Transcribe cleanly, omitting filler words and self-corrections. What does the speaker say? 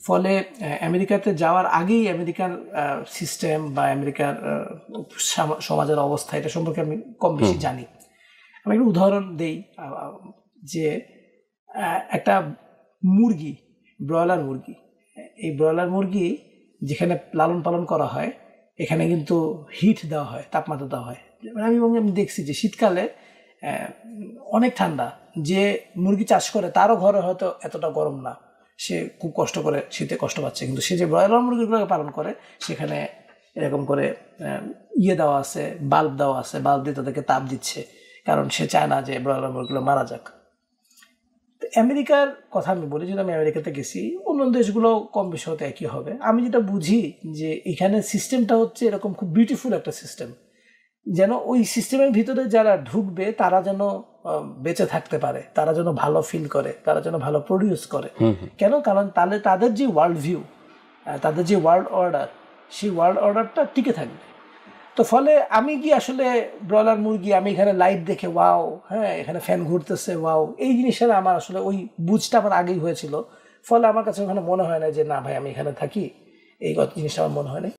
ফলে আমেরিকাতে যাওয়ার আগেই আমেরিকার সিস্টেম বা আমেরিকার সমাজের অবস্থা এটা সম্পর্কে আমি কম বেশি জানি। আমি একটা উদাহরণ দেই যে একটা মুরগি, ব্রয়লার মুরগি, এই ব্রয়লার মুরগি যেখানে লালন পালন করা হয় এখানে কিন্তু হিট দেওয়া হয়, তাপমাত্রা দেওয়া হয়। মানে আমি দেখছি যে শীতকালে অনেক ঠান্ডা, যে মুরগি চাষ করে তারও ঘরে হয়তো এতটা গরম না, সে খুব কষ্ট করে শীতে কষ্ট পাচ্ছে, কিন্তু সে যে ব্রয়লার মুরগিগুলোকে পালন করে সেখানে এরকম করে দেওয়া আছে, বাল্ব দেওয়া আছে, বাল্ব দিয়ে তাদেরকে তাপ দিচ্ছে, কারণ সে চায় না যে ব্রয়লার মুরগিগুলো মারা যাক। আমেরিকার কথা আমি বলি, যদি আমি আমেরিকাতে গেছি, অন্য দেশগুলো কম বেশি হতে একই হবে। আমি যেটা বুঝি যে এখানে সিস্টেমটা হচ্ছে এরকম খুব বিউটিফুল একটা সিস্টেম, যেন ওই সিস্টেমের ভিতরে যারা ঢুকবে তারা যেন বেঁচে থাকতে পারে, তারা যেন ভালো ফিল করে, তারা যেন ভালো প্রডিউস করে। কেন? কারণ তাহলে তাদের যে ওয়ার্ল্ড ভিউ, তাদের যে ওয়ার্ল্ড অর্ডার, সেই ওয়ার্ল্ড অর্ডারটা টিকে থাকবে। তো ফলে আমি কি আসলে ব্রয়লার মুরগি, আমি এখানে লাইট দেখে ওয়াও, হ্যাঁ এখানে ফ্যান ঘুরতেছে ওয়াও, এই জিনিসটা আমার আসলে ওই বুঝটা আমার আগেই হয়েছিল। ফলে আমার কাছে ওখানে মনে হয় না যে না ভাই আমি এখানে থাকি, এই জিনিসটা আমার মনে হয় না।